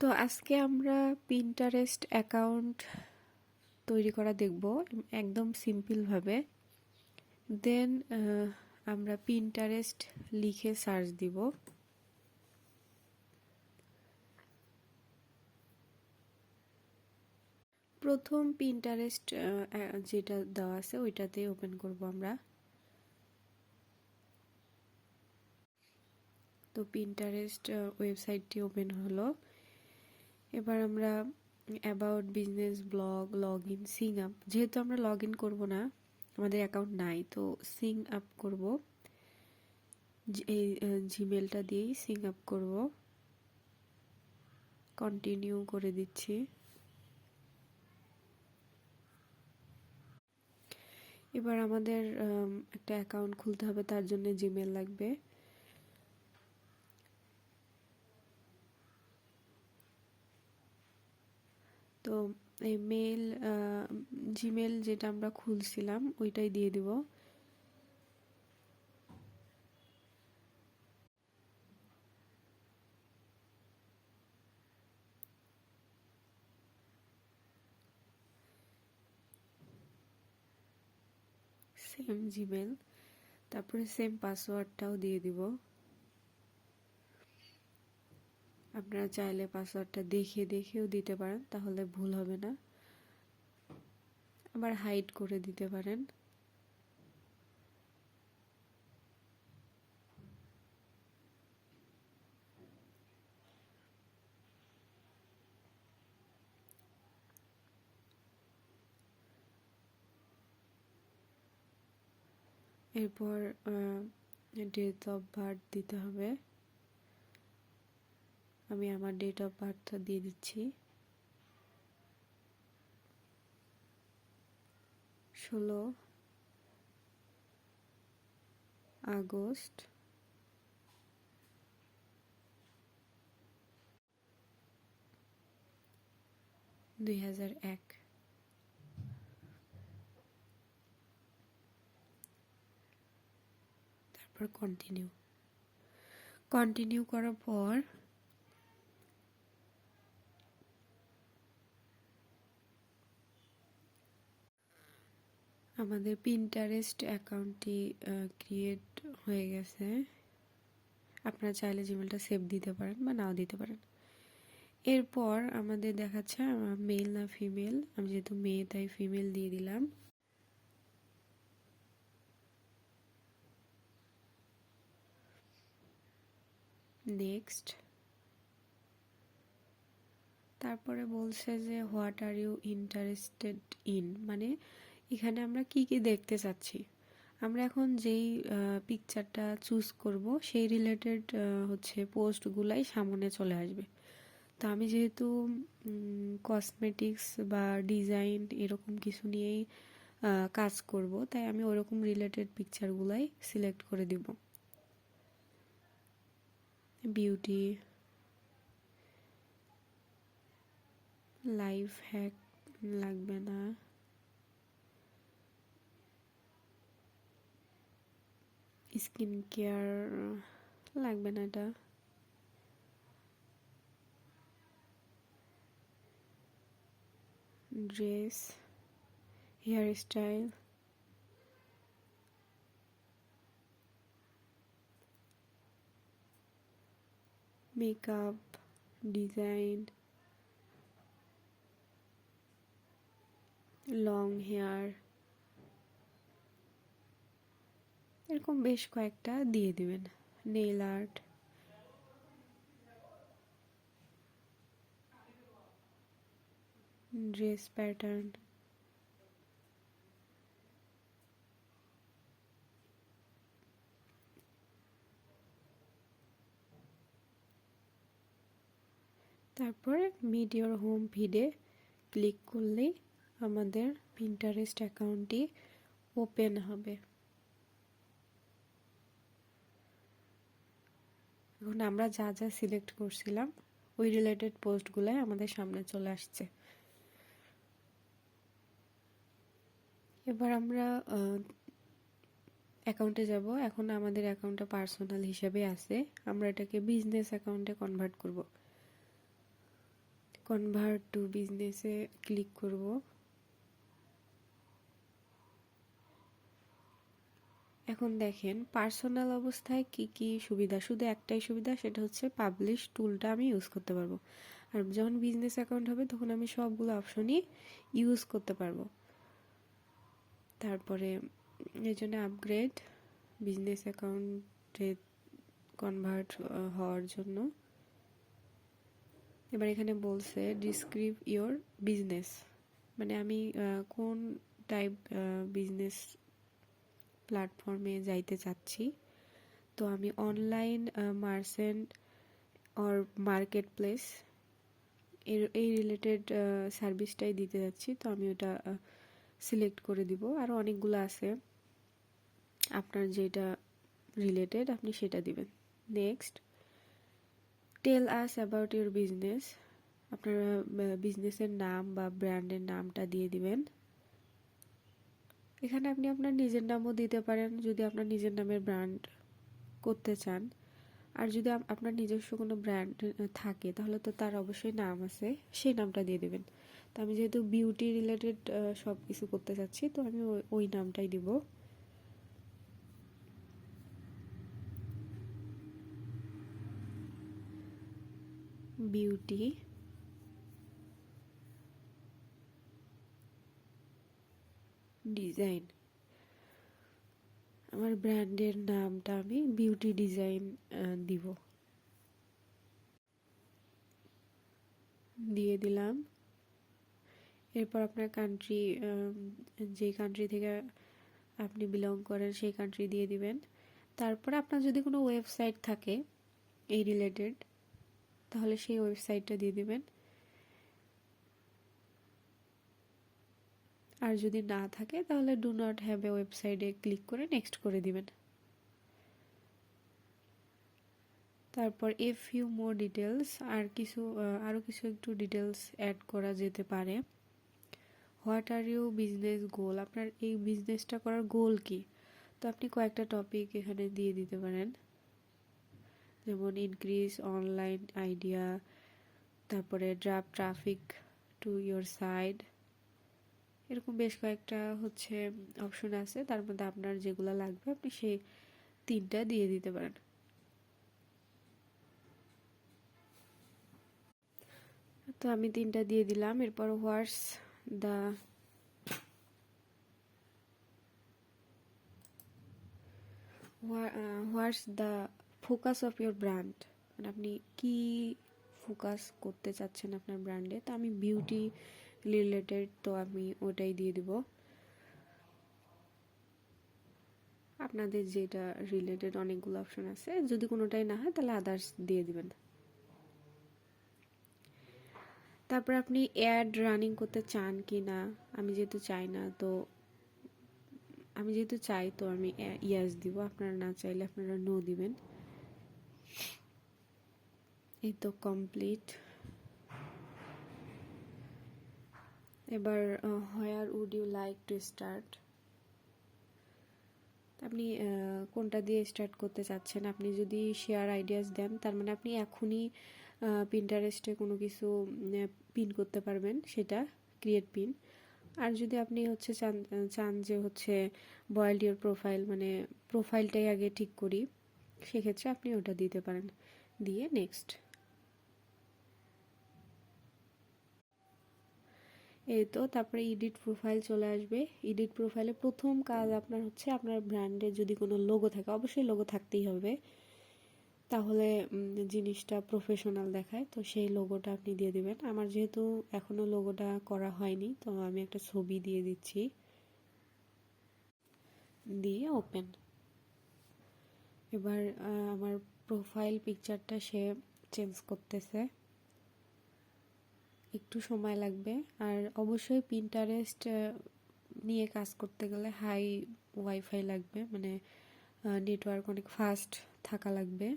তো আজকে আমরা পিন্টারেস্ট অ্যাকাউন্ট তৈরি করা দেখব একদম সিম্পলভাবে। দেন আমরা পিন্টারেস্ট লিখে সার্চ দিব। প্রথম পিন্টারেস্ট যেটা দেওয়া আছে ওইটাতে ওপেন করব আমরা। তো পিন্টারেস্ট ওয়েবসাইটটি ওপেন হলো। এবার আমরা about business, blog, log in, Singh up, যেহেতু আমরা লগ ইন করবো না, আমাদের অ্যাকাউন্ট নাই, তো সিং আপ করব। এই জিমেলটা দিয়েই সিং আপ করব। কন্টিনিউ করে দিচ্ছি। এবার আমাদের একটা অ্যাকাউন্ট খুলতে হবে, তার জন্য জিমেল লাগবে। তো এই জিমেল যেটা আমরা খুলছিলাম ওইটাই দিয়ে দিব। সেম জিমেল, তারপরে সেম পাসওয়ার্ডটাও দিয়ে দিব। আপনারা চাইলে পাসওয়ার্ডটা দেখেও দিতে পারেন, তাহলে ভুল হবে না। আবার হাইড করে দিতে পারেন। এরপর ডেট অফ বার্থ দিতে হবে। আমি আমার ডেট অফ বার্থটা দিয়ে দিচ্ছি, 16 আগস্ট 2001। তারপর কন্টিনিউ করার পর আমাদের পিন্টারেস্ট অ্যাকাউন্টটি ক্রিয়েট হয়ে গেছে। আপনারা চাইলে জিমেলটা সেভ দিতে পারেন বা নাও দিতে পারেন। এরপর আমাদের দেখাচ্ছে মেল না ফিমেল, আমি যেহেতু মেয়ে তাই ফিমেল দিয়ে দিলাম। নেক্সট। তারপরে বলছে যে what are you interested in, মানে এখানে আমরা কি কি দেখতে চাচ্ছি। আমরা এখন যেই পিকচারটা চুজ করব সেই রিলেটেড হচ্ছে পোস্টগুলাই সামনে চলে আসবে। তো আমি যেহেতু কসমেটিক্স বা ডিজাইন এরকম কিছু নিয়েই কাজ করব, তাই আমি ওরকম রিলেটেড পিকচারগুলাই সিলেক্ট করে দিব। বিউটি, লাইফ হ্যাক লাগবে না, স্কিন কেয়ার লাগবে না, এটা dress, hair style, makeup, design, long hair, এরকম বেশ কয়েকটা দিয়ে দিবেন। নেইল আর্ট, ড্রেস প্যাটার্ন, তারপরে মিট ইওর হোম ফিডে ক্লিক করলেই আমাদের পিন্টারেস্ট অ্যাকাউন্টটি ওপেন হবে। এখন আমরা যা যা সিলেক্ট করছিলাম ওই রিলেটেড পোস্টগুলাই আমাদের সামনে চলে আসছে। এবার আমরা অ্যাকাউন্টে যাব। এখন আমাদের অ্যাকাউন্টটা পার্সোনাল হিসেবে আছে, আমরা এটাকে বিজনেস অ্যাকাউন্টে কনভার্ট করব। কনভার্ট টু বিজনেসে ক্লিক করব। এখন দেখেন পার্সোনাল অবস্থায় কি কি সুবিধা, শুধু একটাই সুবিধা, সেটা হচ্ছে পাবলিশ টুলটা আমি ইউজ করতে পারবো। আর যখন বিজনেস অ্যাকাউন্ট হবে তখন আমি সবগুলো অপশনই ইউজ করতে পারবো। তারপরে এই জন্য আপগ্রেড বিজনেস অ্যাকাউন্টে কনভার্ট হওয়ার জন্য এবার এখানে বলছে ডিসক্রিব ইওর বিজনেস, মানে আমি কোন টাইপ বিজনেস প্ল্যাটফর্মে যাইতে চাচ্ছি। তো আমি online merchant or market place এই রিলেটেড সার্ভিসটাই দিতে যাচ্ছি, তো আমি ওটা সিলেক্ট করে দিব। আরও অনেকগুলো আছে, আপনার যেটা রিলেটেড আপনি সেটা দিবেন। Next, tell us about your business, আপনার বিজনেসের নাম বা ব্র্যান্ডের নামটা দিয়ে দিবেন। এখানে আপনি আপনার নিজের নামও দিতে পারেন যদি আপনার নিজের নামের ব্র্যান্ড করতে চান। আর যদি আপনার নিজস্ব কোনো ব্র্যান্ড থাকে তাহলে তো তার অবশ্যই নাম আছে, সেই নামটা দিয়ে দেবেন। তো আমি যেহেতু বিউটি রিলেটেড সব কিছু করতে চাচ্ছি, তো আমি ওই নামটাই দিব। বিউটি ডিজাইন, আমার ব্র্যান্ডের নামটা আমি বিউটি ডিজাইন দিব, দিয়ে দিলাম। এরপর আপনার কান্ট্রি, যে কান্ট্রি থেকে আপনি বিলং করেন সেই কান্ট্রি দিয়ে দিবেন। তারপর আপনার যদি কোনো ওয়েবসাইট থাকে এই রিলেটেড তাহলে সেই ওয়েবসাইটটা দিয়ে দিবেন। আর যদি না থাকে তাহলে ডু নট হ্যাভ এ ওয়েবসাইটে ক্লিক করে নেক্সট করে দিবেন। তারপর এ ফিউ মোর ডিটেলস, আরও কিছু একটু ডিটেলস অ্যাড করা যেতে পারে। হোয়াট আর ইউ বিজনেস গোল, আপনার এই বিজনেসটা করার গোল কি, তো আপনি কয়েকটা টপিক এখানে দিয়ে দিতে পারেন, যেমন ইনক্রিজ অনলাইন আইডিয়া, তারপরে drive traffic to your site, এরকম বেশ কয়েকটা হচ্ছে অপশন আছে, তার মধ্যে আপনার যেগুলো লাগবে আপনি সেই 3টা দিয়ে দিতে পারেন। তো আমি 3টা দিয়ে দিলাম। এরপর what's the focus of your brand, মানে আপনি কি ফোকাস করতে চাচ্ছেন আপনার ব্র্যান্ডে। তো আমি বিউটি রিলেটেড, তো আমি ওটাই দিয়ে দিব। আপনাদের যেটা রিলেটেড অনেকগুলো অপশন আছে, যদি কোনোটাই না হয় তাহলে আদার্স দিয়ে দিবেন। তারপর আপনি অ্যাড রানিং করতে চান কি না, আমি যেহেতু চাই না, তো আমি যেহেতু চাই তো আমি ইয়াস দিব, আপনারা না চাইলে আপনারা নো দিবেন। এই তো কমপ্লিট। এবার where would you like to start, আপনি কোনটা দিয়ে স্টার্ট করতে চাচ্ছেন। আপনি যদি শেয়ার আইডিয়াস দেন তার মানে আপনি এখনই পিন্টারেস্টে কোনো কিছু পিন করতে পারবেন, সেটা ক্রিয়েট পিন। আর যদি আপনি হচ্ছে চান যে হচ্ছে বয়েল্ড ইউর প্রোফাইল, মানে প্রোফাইলটাই আগে ঠিক করি, সেক্ষেত্রে আপনি ওটা দিতে পারেন, দিয়ে নেক্সট। এই তো তারপরে এডিট প্রোফাইল চলে আসবে। এডিট প্রোফাইলে প্রথম কাজ আপনার হচ্ছে আপনার ব্র্যান্ডের যদি কোনো লোগো থাকে, অবশ্যই লোগো থাকতেই হবে, তাহলে জিনিসটা প্রফেশনাল দেখায়, তো সেই লোগোটা আপনি দিয়ে দিবেন। আমার যেহেতু এখনও লোগোটা করা হয়নি, তো আমি একটা ছবি দিয়ে দিচ্ছি, দিয়ে ওপেন। এবার আমার প্রোফাইল পিকচারটা সে চেঞ্জ করতেছে, একটু সময় লাগবে। আর অবশ্যই পিন্টারেস্ট নিয়ে কাজ করতে গেলে হাই ওয়াইফাই লাগবে, মানে নেটওয়ার্ক অনেক ফাস্ট থাকা লাগবে,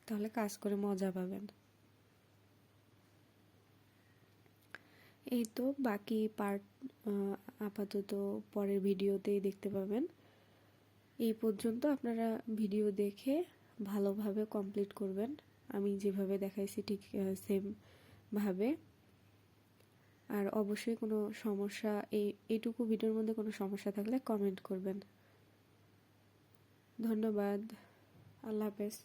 তাহলে কাজ করে মজা পাবেন। এই তো বাকি পার্ট আপাতত পরের ভিডিওতেই দেখতে পাবেন। এই পর্যন্ত আপনারা ভিডিও দেখে ভালোভাবে কমপ্লিট করবেন। আমি যেভাবে দেখাইছি ঠিক সেম ভাবে। আর অবশ্যই কোনো সমস্যা এইটুকু ভিডিওর মধ্যে কোনো সমস্যা থাকলে কমেন্ট করবেন। ধন্যবাদ। আল্লাহ হাফেজ।